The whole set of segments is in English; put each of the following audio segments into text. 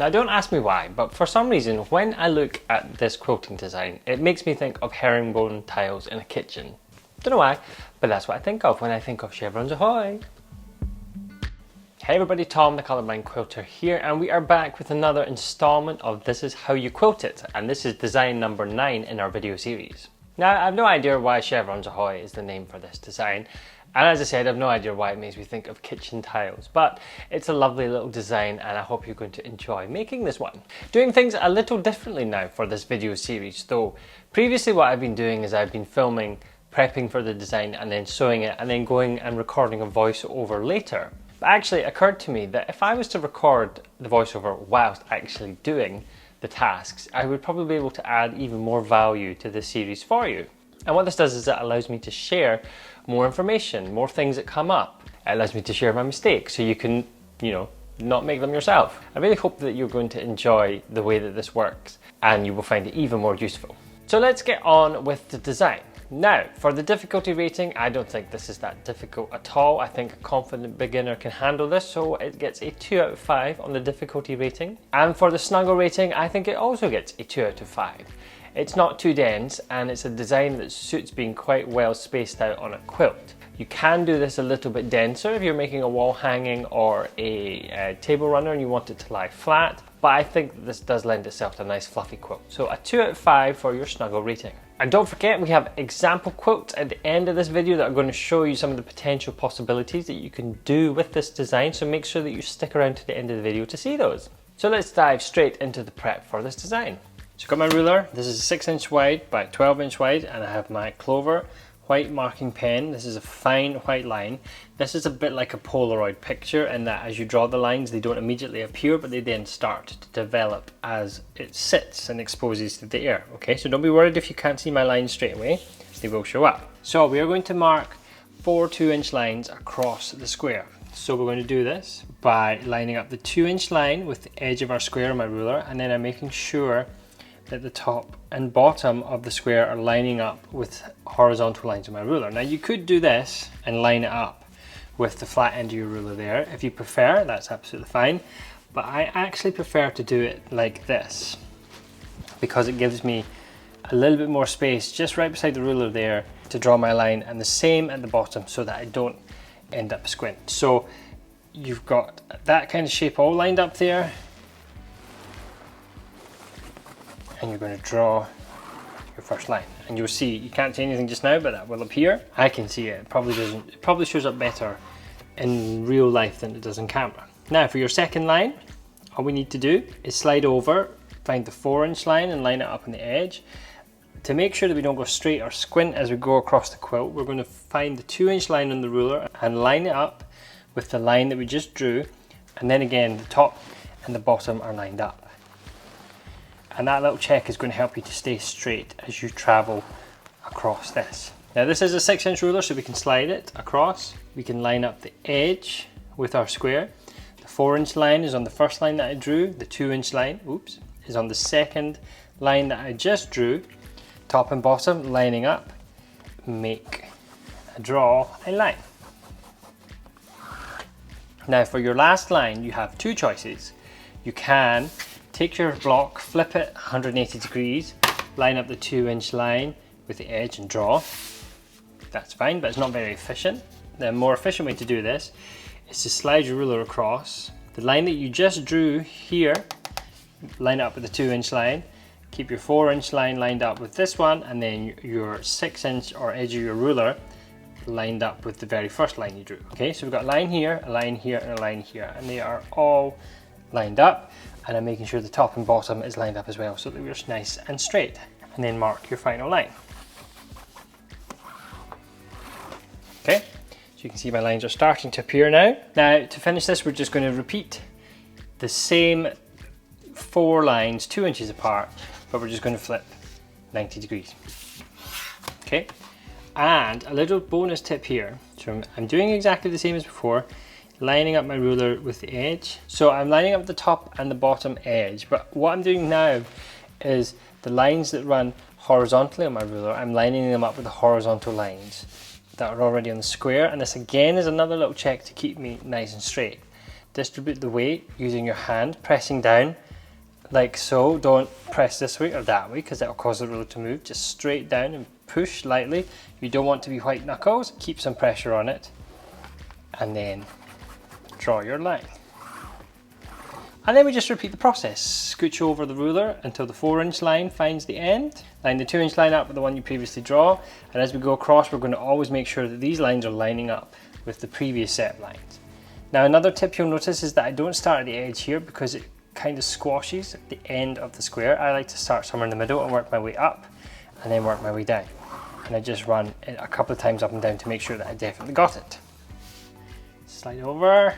Now don't ask me why, but for some reason when I look at this quilting design, it makes me think of herringbone tiles in a kitchen. Don't know why, but that's what I think of when I think of Chevrons Ahoy. Hey everybody, Tom the Colourblind Quilter here, and we are back with another installment of This Is How You Quilt It, and this is design number 9 in our video series. Now I have no idea why Chevrons Ahoy is the name for this design, and as I said, I have no idea why it makes me think of kitchen tiles, but it's a lovely little design and I hope you're going to enjoy making this one. Doing things a little differently now for this video series though. Previously what I've been doing is I've been filming, prepping for the design and then sewing it and then going and recording a voiceover later. But actually it occurred to me that if I was to record the voiceover whilst actually doing the tasks, I would probably be able to add even more value to this series for you. And what this does is it allows me to share more information, more things that come up. It allows me to share my mistakes so you can, not make them yourself. I really hope that you're going to enjoy the way that this works and you will find it even more useful. So let's get on with the design. Now, for the difficulty rating, I don't think this is that difficult at all. I think a confident beginner can handle this, so it gets a 2 out of 5 on the difficulty rating. And for the snuggle rating, I think it also gets a 2 out of 5. It's not too dense and it's a design that suits being quite well spaced out on a quilt. You can do this a little bit denser if you're making a wall hanging or a table runner and you want it to lie flat, but I think this does lend itself to a nice fluffy quilt. So a 2 out of 5 for your snuggle rating. And don't forget, we have example quilts at the end of this video that are going to show you some of the potential possibilities that you can do with this design, so make sure that you stick around to the end of the video to see those. So let's dive straight into the prep for this design. So I've got my ruler. This is 6 inch wide by 12 inch wide, and I have my Clover white marking pen. This is a fine white line. This is a bit like a Polaroid picture in that as you draw the lines, they don't immediately appear, but they then start to develop as it sits and exposes to the air. Okay, so don't be worried if you can't see my lines straight away. They will show up. So we are going to mark 4 2-inch lines across the square. So we're going to do this by lining up the 2-inch line with the edge of our square on my ruler, and then I'm making sure that the top and bottom of the square are lining up with horizontal lines on my ruler. Now you could do this and line it up with the flat end of your ruler there. If you prefer, that's absolutely fine. But I actually prefer to do it like this because it gives me a little bit more space just right beside the ruler there to draw my line, and the same at the bottom so that I don't end up squint. So you've got that kind of shape all lined up there, and you're going to draw your first line, and you'll see, you can't see anything just now, but that will appear. I can see it. It probably shows up better in real life than it does in camera. Now for your second line, all we need to do is slide over, find the 4-inch line and line it up on the edge. To make sure that we don't go straight or squint as we go across the quilt, we're going to find the 2-inch line on the ruler and line it up with the line that we just drew, and then again the top and the bottom are lined up. And that little check is going to help you to stay straight as you travel across this. Now this is a 6-inch ruler, so we can slide it across. We can line up the edge with our square. The 4-inch line is on the first line that I drew. The 2-inch line, is on the second line that I just drew. Top and bottom lining up, draw a line. Now for your last line, you have 2 choices. You can take your block, flip it 180 degrees, line up the 2-inch line with the edge and draw. That's fine, but it's not very efficient. The more efficient way to do this is to slide your ruler across. The line that you just drew here, line up with the 2-inch line, keep your 4-inch line lined up with this one, and then your 6-inch or edge of your ruler lined up with the very first line you drew. Okay, so we've got a line here, and a line here, and they are all lined up, and I'm making sure the top and bottom is lined up as well so that we're nice and straight. And then mark your final line. Okay, so you can see my lines are starting to appear now. Now to finish this, we're just going to repeat the same 4 lines 2 inches apart, but we're just going to flip 90 degrees. Okay, and a little bonus tip here. So I'm doing exactly the same as before, lining up my ruler with the edge. So I'm lining up the top and the bottom edge, but what I'm doing now is the lines that run horizontally on my ruler, I'm lining them up with the horizontal lines that are already on the square, and this again is another little check to keep me nice and straight. Distribute the weight using your hand, pressing down like so. Don't press this way or that way because that will cause the ruler to move. Just straight down and push lightly. You don't want to be white knuckles. Keep some pressure on it and then draw your line. And then we just repeat the process. Scooch over the ruler until the 4-inch line finds the end. Line the 2-inch line up with the one you previously draw. And as we go across, we're going to always make sure that these lines are lining up with the previous set of lines. Now another tip you'll notice is that I don't start at the edge here because it kind of squashes at the end of the square. I like to start somewhere in the middle and work my way up and then work my way down. And I just run it a couple of times up and down to make sure that I definitely got it. Slide over.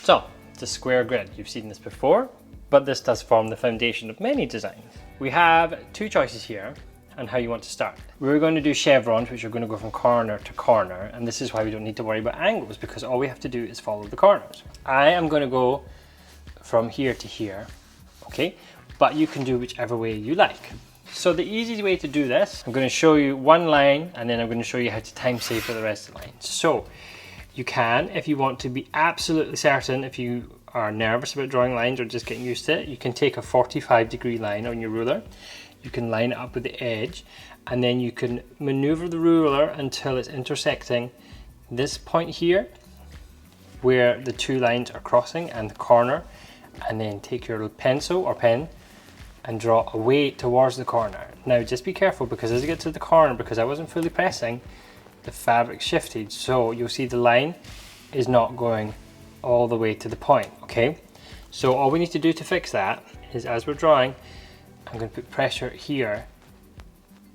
So, the square grid. You've seen this before, but this does form the foundation of many designs. We have two choices here on how you want to start. We're going to do chevrons, which are going to go from corner to corner, and this is why we don't need to worry about angles, because all we have to do is follow the corners. I am going to go from here to here, okay? But you can do whichever way you like. So the easiest way to do this, I'm going to show you one line, and then I'm going to show you how to time save for the rest of the lines. So, you can, if you want to be absolutely certain, if you are nervous about drawing lines or just getting used to it, you can take a 45-degree line on your ruler. You can line it up with the edge, and then you can maneuver the ruler until it's intersecting this point here, where the two lines are crossing, and the corner, and then take your pencil or pen and draw away towards the corner. Now just be careful, because as you get to the corner, because I wasn't fully pressing, the fabric shifted, so you'll see the line is not going all the way to the point, okay? So all we need to do to fix that is, as we're drawing, I'm going to put pressure here,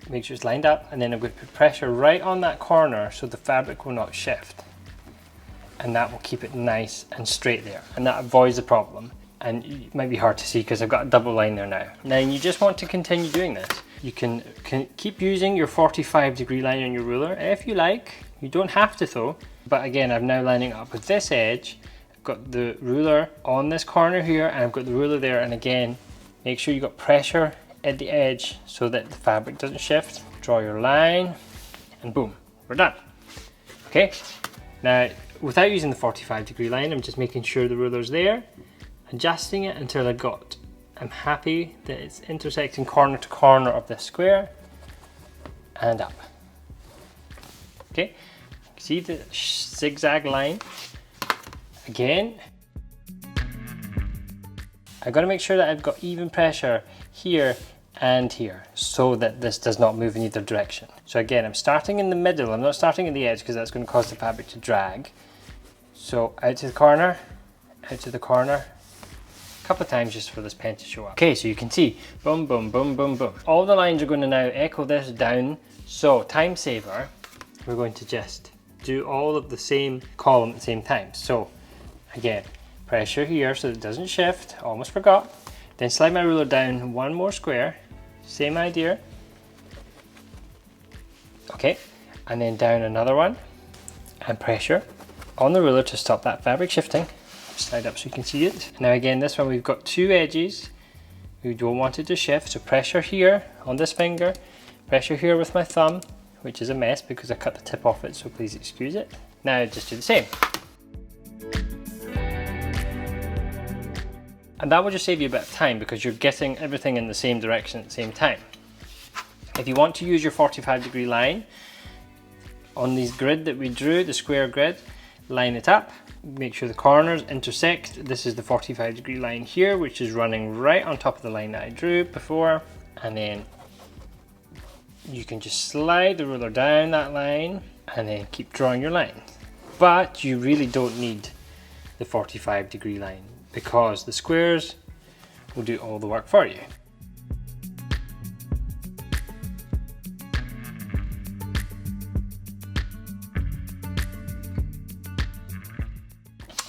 make sure it's lined up, and then I'm going to put pressure right on that corner so the fabric will not shift. And that will keep it nice and straight there, and that avoids the problem. And it might be hard to see because I've got a double line there now. Now you just want to continue doing this. You can keep using your 45-degree line on your ruler if you like. You don't have to though. But again, I'm now lining up with this edge. I've got the ruler on this corner here, and I've got the ruler there. And again, make sure you got pressure at the edge so that the fabric doesn't shift. Draw your line, and boom, we're done. Okay, now without using the 45-degree line, I'm just making sure the ruler's there, adjusting it until I'm happy that it's intersecting corner to corner of this square, and up. Okay, see the zigzag line? Again, I've got to make sure that I've got even pressure here and here so that this does not move in either direction. So again, I'm starting in the middle, I'm not starting at the edge because that's going to cause the fabric to drag. So out to the corner, out to the corner, couple of times just for this pen to show up. Okay, so you can see, boom, boom, boom, boom, boom. All the lines are going to now echo this down. So time saver, we're going to just do all of the same column at the same time. So again, pressure here so that it doesn't shift, almost forgot. Then slide my ruler down one more square, same idea. Okay, and then down another one, and pressure on the ruler to stop that fabric shifting. Slide up so you can see it. Now again, this one we've got two edges. We don't want it to shift, so pressure here on this finger, pressure here with my thumb, which is a mess because I cut the tip off it, so please excuse it. Now just do the same. And that will just save you a bit of time because you're getting everything in the same direction at the same time. If you want to use your 45-degree line on these grid that we drew, the square grid, line it up. Make sure the corners intersect. This is the 45-degree line here, which is running right on top of the line that I drew before. And then you can just slide the ruler down that line and then keep drawing your line. But you really don't need the 45-degree line because the squares will do all the work for you.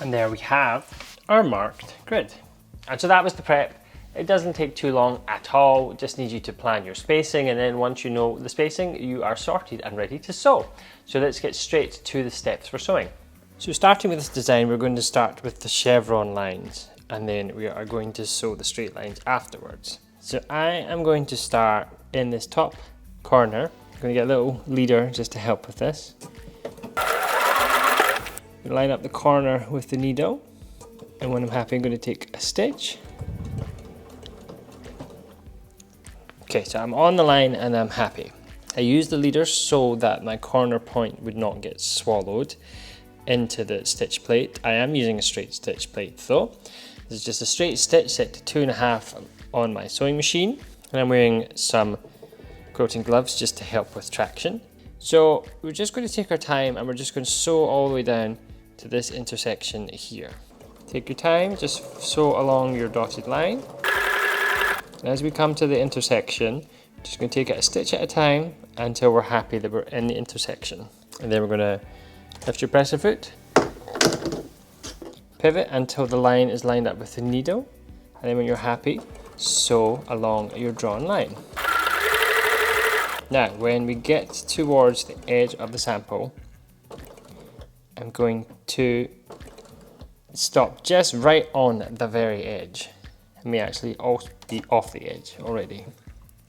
And there we have our marked grid. And so that was the prep. It doesn't take too long at all. It just needs you to plan your spacing, and then once you know the spacing, you are sorted and ready to sew. So let's get straight to the steps for sewing. So starting with this design, we're going to start with the chevron lines, and then we are going to sew the straight lines afterwards. So I am going to start in this top corner. I'm going to get a little leader just to help with this. Line up the corner with the needle, And when I'm happy, I'm going to take a stitch. Okay, so I'm on the line and I'm happy. I use the leader so that my corner point would not get swallowed into the stitch plate. I am using a straight stitch plate though. This is just a straight stitch set to 2.5 on my sewing machine. And I'm wearing some quilting gloves just to help with traction. So we're just going to take our time and we're just going to sew all the way down to this intersection here. Take your time, just sew along your dotted line. And as we come to the intersection, just going to take it a stitch at a time until we're happy that we're in the intersection. And then we're going to lift your presser foot, pivot until the line is lined up with the needle, and then when you're happy, sew along your drawn line. Now, when we get towards the edge of the sample, I'm going to stop just right on the very edge. It may actually also be off the edge already.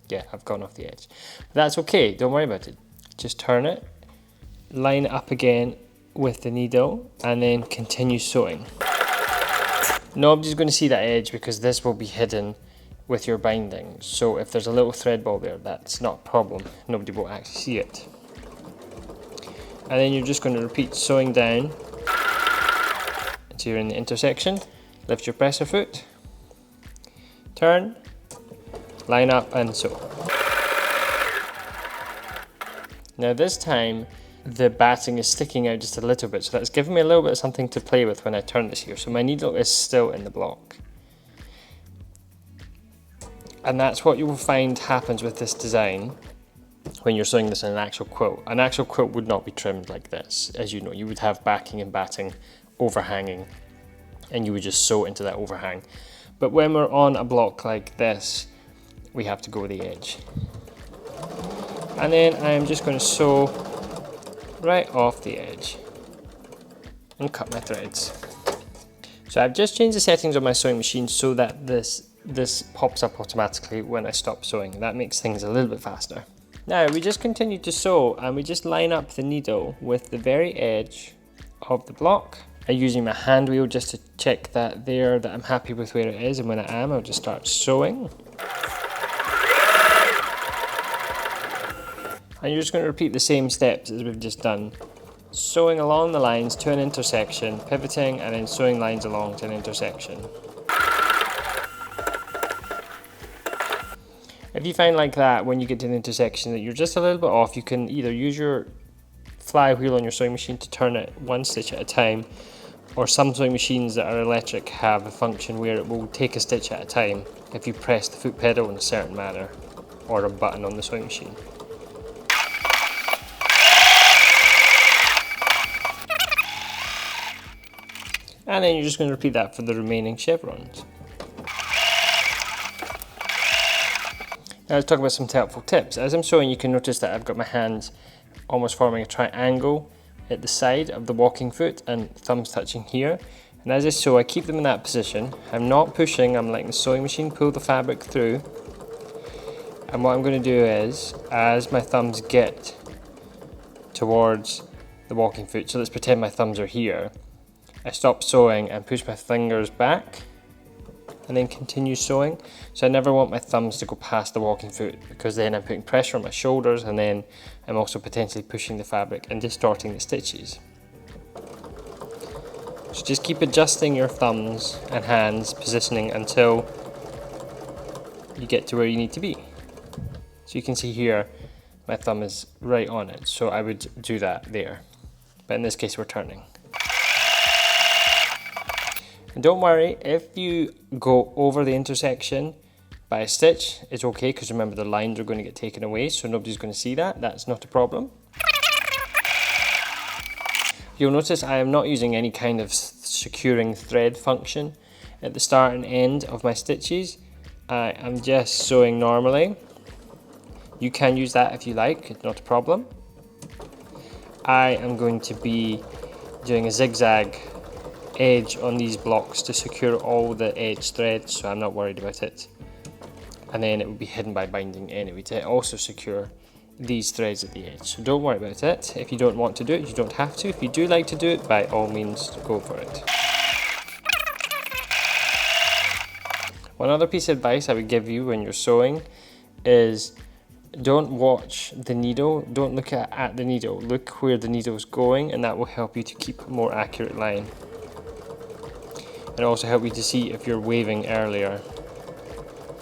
Yeah, I've gone off the edge. But that's okay, don't worry about it. Just turn it, line it up again with the needle, and then continue sewing. Nobody's going to see that edge because this will be hidden with your binding. So if there's a little thread ball there, that's not a problem. Nobody will actually see it. And then you're just going to repeat sewing down until you're in the intersection. Lift your presser foot, turn, line up and sew. Now this time the batting is sticking out just a little bit, so that's giving me a little bit of something to play with when I turn this here. So my needle is still in the block. And that's what you will find happens with this design when you're sewing this in an actual quilt. An actual quilt would not be trimmed like this. As you know, you would have backing and batting overhanging, and you would just sew into that overhang. But when we're on a block like this, we have to go the edge. And then I'm just going to sew right off the edge and cut my threads. So I've just changed the settings on my sewing machine so that this pops up automatically when I stop sewing. That makes things a little bit faster. Now we just continue to sew and we just line up the needle with the very edge of the block. I'm using my hand wheel just to check that I'm happy with where it is, and when I am, I'll just start sewing. And you're just going to repeat the same steps as we've just done. Sewing along the lines to an intersection, pivoting, and then sewing lines along to an intersection. If you find like that when you get to an intersection that you're just a little bit off, you can either use your flywheel on your sewing machine to turn it one stitch at a time, or some sewing machines that are electric have a function where it will take a stitch at a time if you press the foot pedal in a certain manner, or a button on the sewing machine. And then you're just going to repeat that for the remaining chevrons. Now let's talk about some helpful tips. As I'm sewing, you can notice that I've got my hands almost forming a triangle at the side of the walking foot and thumbs touching here. And as I sew, I keep them in that position. I'm not pushing, I'm letting the sewing machine pull the fabric through. And what I'm going to do is, as my thumbs get towards the walking foot, so let's pretend my thumbs are here, I stop sewing and push my fingers back and then continue sewing. So I never want my thumbs to go past the walking foot, because then I'm putting pressure on my shoulders, and then I'm also potentially pushing the fabric and distorting the stitches. So just keep adjusting your thumbs and hands positioning until you get to where you need to be. So you can see here my thumb is right on it, so I would do that there. But in this case we're turning. And don't worry, if you go over the intersection by a stitch, it's okay, because remember the lines are going to get taken away, so nobody's going to see that. That's not a problem. You'll notice I am not using any kind of securing thread function at the start and end of my stitches. I am just sewing normally. You can use that if you like, it's not a problem. I am going to be doing a zigzag edge on these blocks to secure all the edge threads, so I'm not worried about it. And then it will be hidden by binding anyway to also secure these threads at the edge. So don't worry about it. If you don't want to do it, you don't have to. If you do like to do it, by all means, go for it. One other piece of advice I would give you when you're sewing is don't watch the needle, don't look at the needle, look where the needle is going, and that will help you to keep a more accurate line. It'll also help you to see if you're waving earlier.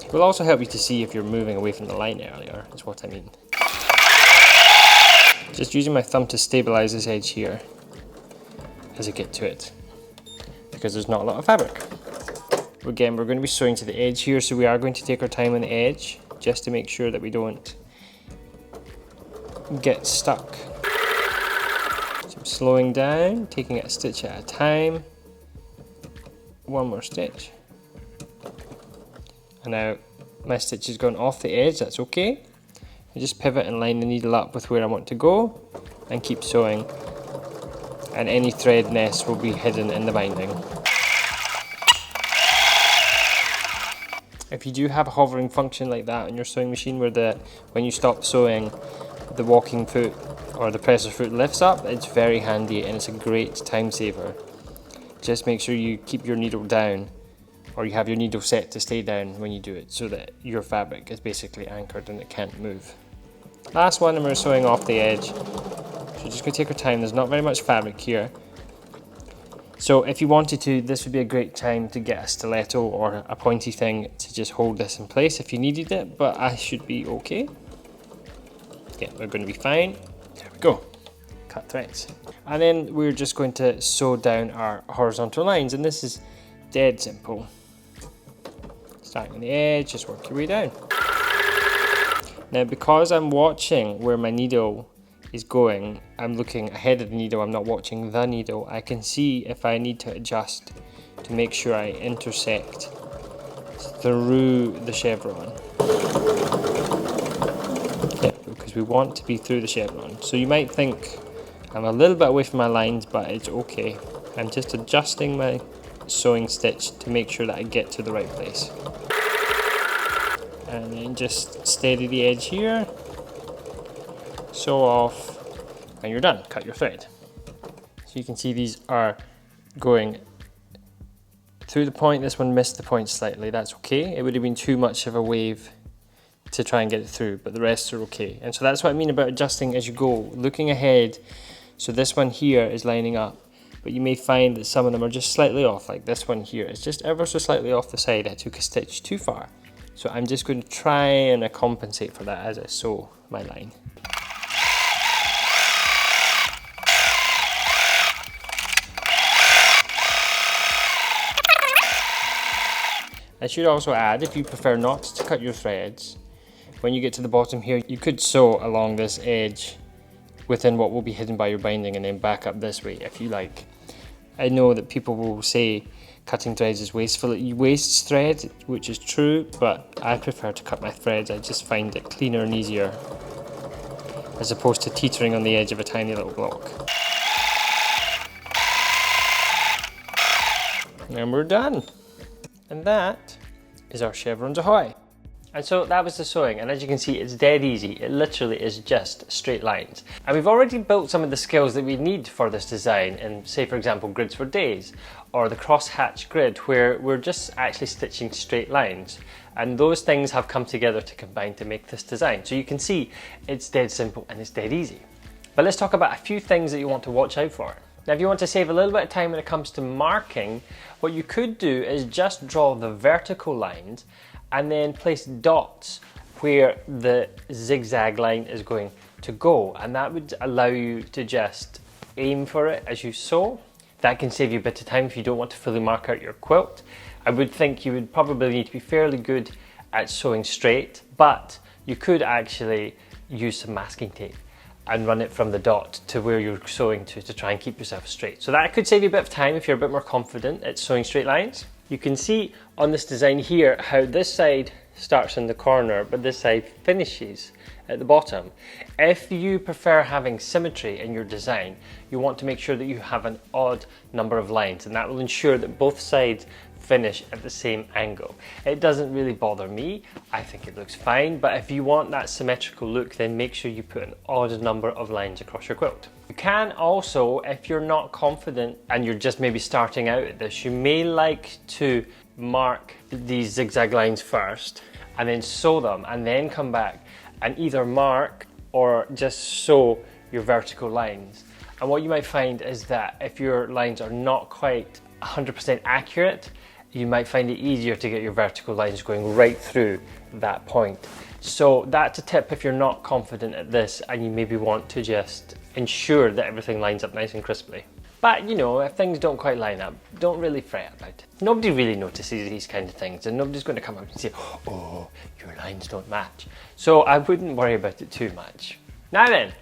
It will also help you to see if you're moving away from the line earlier, is what I mean. Just using my thumb to stabilize this edge here as I get to it, because there's not a lot of fabric. Again, we're going to be sewing to the edge here, so we are going to take our time on the edge just to make sure that we don't get stuck. So I'm slowing down, taking it a stitch at a time. One more stitch. And now my stitch has gone off the edge, that's okay. I just pivot and line the needle up with where I want to go and keep sewing. And any thread nest will be hidden in the binding. If you do have a hovering function like that on your sewing machine where when you stop sewing, the walking foot or the presser foot lifts up, it's very handy and it's a great time saver. Just make sure you keep your needle down, or you have your needle set to stay down when you do it, so that your fabric is basically anchored and it can't move. Last one, and we're sewing off the edge. So just going to take our time, there's not very much fabric here. So if you wanted to, this would be a great time to get a stiletto or a pointy thing to just hold this in place if you needed it, but I should be okay. Yeah, we're going to be fine. There we go. Cut threads. And then we're just going to sew down our horizontal lines, and this is dead simple. Starting on the edge, just work your way down. Now, because I'm watching where my needle is going, I'm looking ahead of the needle, I'm not watching the needle. I can see if I need to adjust to make sure I intersect through the chevron. Yeah, because we want to be through the chevron. So you might think I'm a little bit away from my lines, but it's okay. I'm just adjusting my sewing stitch to make sure that I get to the right place. And then just steady the edge here, sew off, and you're done. Cut your thread. So you can see these are going through the point. This one missed the point slightly, that's okay. It would have been too much of a wave to try and get it through, but the rest are okay. And so that's what I mean about adjusting as you go, looking ahead. So this one here is lining up, but you may find that some of them are just slightly off, like this one here. It's just ever so slightly off the side. I took a stitch too far. So I'm just going to try and compensate for that as I sew my line. I should also add, if you prefer not to cut your threads, when you get to the bottom here, you could sew along this edge within what will be hidden by your binding and then back up this way if you like. I know that people will say cutting threads is wasteful. It wastes thread, which is true, but I prefer to cut my threads. I just find it cleaner and easier as opposed to teetering on the edge of a tiny little block. And we're done. And that is our Chevrons Ahoy. And so that was the sewing, and as you can see, it's dead easy. It literally is just straight lines. And we've already built some of the skills that we need for this design in, say for example, grids for days, or the cross-hatch grid, where we're just actually stitching straight lines. And those things have come together to combine to make this design. So you can see it's dead simple and it's dead easy. But let's talk about a few things that you want to watch out for. Now, if you want to save a little bit of time when it comes to marking, what you could do is just draw the vertical lines and then place dots where the zigzag line is going to go. And that would allow you to just aim for it as you sew. That can save you a bit of time if you don't want to fully mark out your quilt. I would think you would probably need to be fairly good at sewing straight, but you could actually use some masking tape and run it from the dot to where you're sewing to try and keep yourself straight. So that could save you a bit of time if you're a bit more confident at sewing straight lines. You can see on this design here how this side starts in the corner, but this side finishes at the bottom. If you prefer having symmetry in your design, you want to make sure that you have an odd number of lines, and that will ensure that both sides finish at the same angle. It doesn't really bother me. I think it looks fine, but if you want that symmetrical look, then make sure you put an odd number of lines across your quilt. You can also, if you're not confident and you're just maybe starting out at this, you may like to mark these zigzag lines first and then sew them, and then come back and either mark or just sew your vertical lines. And what you might find is that if your lines are not quite 100% accurate, you might find it easier to get your vertical lines going right through that point. So that's a tip if you're not confident at this and you maybe want to just ensure that everything lines up nice and crisply. But you know, if things don't quite line up, don't really fret about it. Nobody really notices these kind of things, and nobody's going to come out and say, oh, your lines don't match. So I wouldn't worry about it too much. Now then,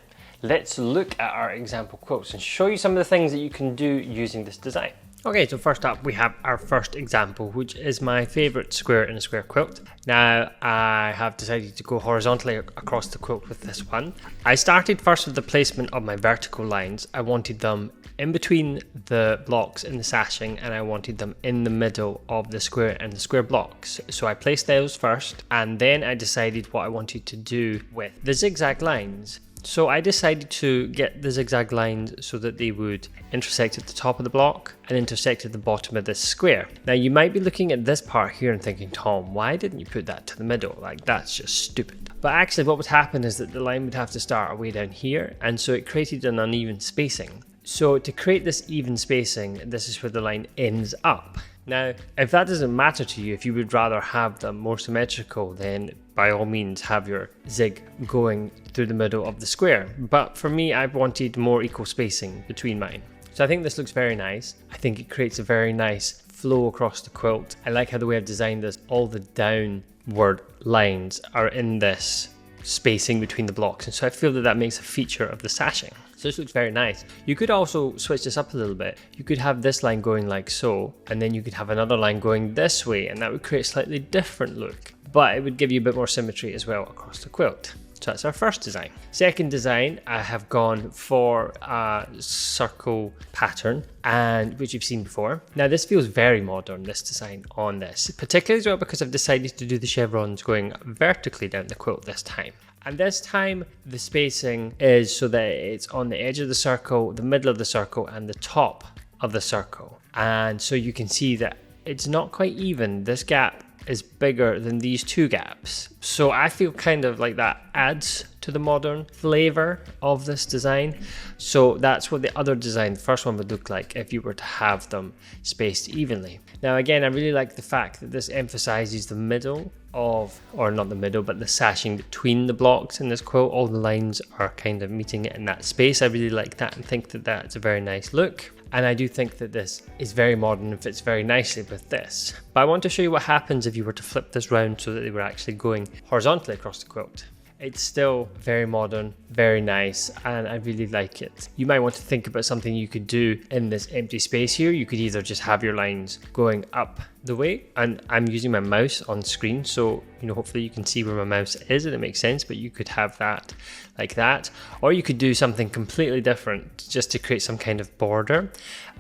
let's look at our example quilts and show you some of the things that you can do using this design. Okay, so first up we have our first example, which is my favourite square in a square quilt. Now I have decided to go horizontally across the quilt with this one. I started first with the placement of my vertical lines. I wanted them in between the blocks in the sashing, and I wanted them in the middle of the square and the square blocks. So I placed those first, and then I decided what I wanted to do with the zigzag lines. So I decided to get the zigzag lines so that they would intersect at the top of the block and intersect at the bottom of this square. Now you might be looking at this part here and thinking, Tom, why didn't you put that to the middle? Like, that's just stupid. But actually what would happen is that the line would have to start way down here, and so it created an uneven spacing. So to create this even spacing, this is where the line ends up. Now, if that doesn't matter to you, if you would rather have them more symmetrical, then by all means have your zig going through the middle of the square. But for me, I wanted more equal spacing between mine. So I think this looks very nice. I think it creates a very nice flow across the quilt. I like how the way I've designed this, all the downward lines are in this spacing between the blocks. And so I feel that that makes a feature of the sashing. So this looks very nice. You could also switch this up a little bit. You could have this line going like so, and then you could have another line going this way, and that would create a slightly different look. But it would give you a bit more symmetry as well across the quilt. So that's our first design. Second design, I have gone for a circle pattern, and which you've seen before. Now this feels very modern, this design on this, particularly as well because I've decided to do the chevrons going vertically down the quilt this time. And this time the spacing is so that it's on the edge of the circle, the middle of the circle, and the top of the circle. And so you can see that it's not quite even. This gap is bigger than these two gaps. So I feel kind of like that adds to the modern flavor of this design. So that's what the other design, the first one, would look like if you were to have them spaced evenly. Now again, I really like the fact that this emphasizes the middle of, or not the middle, but the sashing between the blocks in this quilt. All the lines are kind of meeting it in that space. I really like that and think that that's a very nice look. And I do think that this is very modern and fits very nicely with this. But I want to show you what happens if you were to flip this round so that they were actually going horizontally across the quilt. It's still very modern, very nice, and I really like it. You might want to think about something you could do in this empty space here. You could either just have your lines going up the way, and I'm using my mouse on screen, so hopefully you can see where my mouse is and it makes sense, but you could have that like that, or you could do something completely different just to create some kind of border.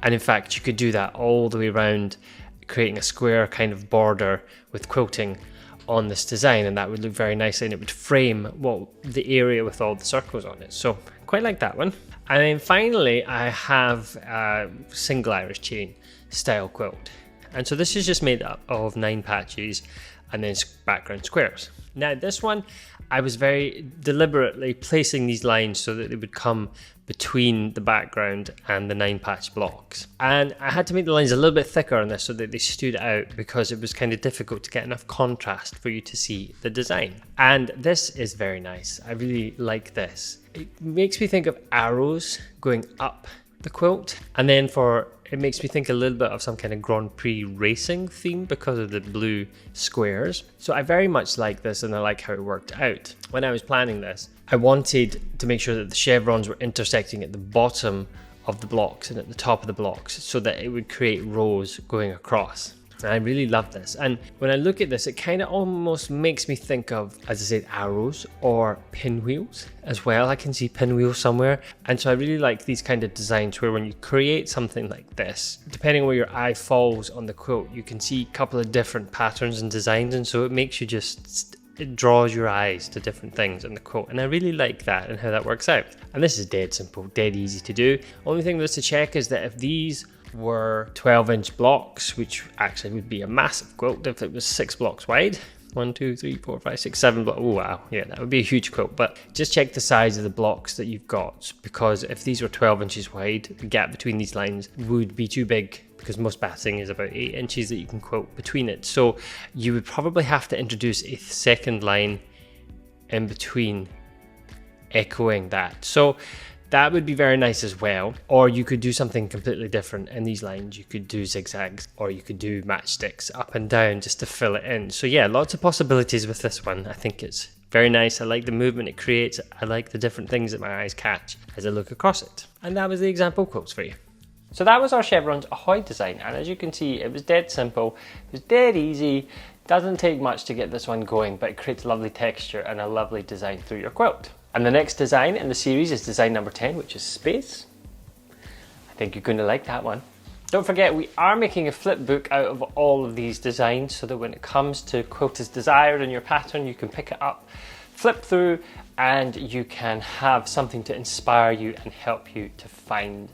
And in fact, you could do that all the way around, creating a square kind of border with quilting on this design, and that would look very nicely, and it would frame the area with all the circles on it. So quite like that one. And then finally I have a single Irish chain style quilt, and so this is just made up of 9 patches and then background squares. Now this one, I was very deliberately placing these lines so that they would come between the background and the 9 patch blocks. And I had to make the lines a little bit thicker on this so that they stood out, because it was kind of difficult to get enough contrast for you to see the design. And this is very nice. I really like this. It makes me think of arrows going up the quilt, and then it makes me think a little bit of some kind of Grand Prix racing theme because of the blue squares. So I very much like this, and I like how it worked out. When I was planning this, I wanted to make sure that the chevrons were intersecting at the bottom of the blocks and at the top of the blocks so that it would create rows going across. I really love this, and when I look at this, it kind of almost makes me think of, as I said, arrows or pinwheels as well. I can see pinwheels somewhere, and so I really like these kind of designs where when you create something like this, depending on where your eye falls on the quilt, you can see a couple of different patterns and designs, and so it makes you just, it draws your eyes to different things in the quilt, and I really like that and how that works out. And this is dead simple, dead easy to do. Only thing that's to check is that if these were 12-inch blocks, which actually would be a massive quilt if it was 6 blocks wide. 1, 2, 3, 4, 5, 6, 7 blocks. Oh wow, yeah, that would be a huge quilt. But just check the size of the blocks that you've got, because if these were 12 inches wide, the gap between these lines would be too big, because most batting is about 8 inches that you can quilt between it. So you would probably have to introduce a second line in between, echoing that. So that would be very nice as well. Or you could do something completely different in these lines. You could do zigzags, or you could do matchsticks up and down just to fill it in. So yeah, lots of possibilities with this one. I think it's very nice. I like the movement it creates. I like the different things that my eyes catch as I look across it. And that was the example quilts for you. So that was our Chevrons Ahoy design, and as you can see, it was dead simple, it was dead easy. Doesn't take much to get this one going, but it creates lovely texture and a lovely design through your quilt. And the next design in the series is design number 10, which is space. I think you're going to like that one. Don't forget, we are making a flip book out of all of these designs, so that when it comes to quilt as desired in your pattern, you can pick it up, flip through, and you can have something to inspire you and help you to find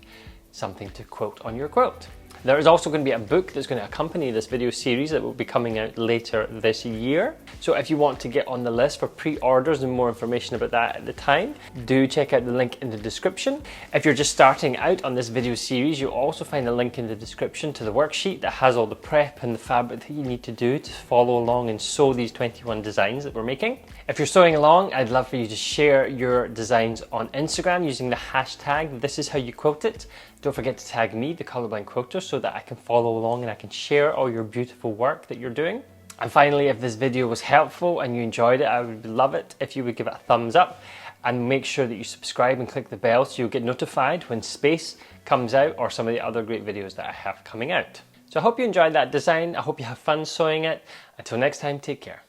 something to quilt on your quilt. There is also going to be a book that's going to accompany this video series that will be coming out later this year. So if you want to get on the list for pre-orders and more information about that at the time, do check out the link in the description. If you're just starting out on this video series, you'll also find a link in the description to the worksheet that has all the prep and the fabric that you need to do to follow along and sew these 21 designs that we're making. If you're sewing along, I'd love for you to share your designs on Instagram using the hashtag This Is How You Quilt It. Don't forget to tag me, the Colorblind Quilter, so that I can follow along and I can share all your beautiful work that you're doing. And finally, if this video was helpful and you enjoyed it, I would love it if you would give it a thumbs up, and make sure that you subscribe and click the bell so you'll get notified when Space comes out or some of the other great videos that I have coming out. So I hope you enjoyed that design. I hope you have fun sewing it. Until next time, take care.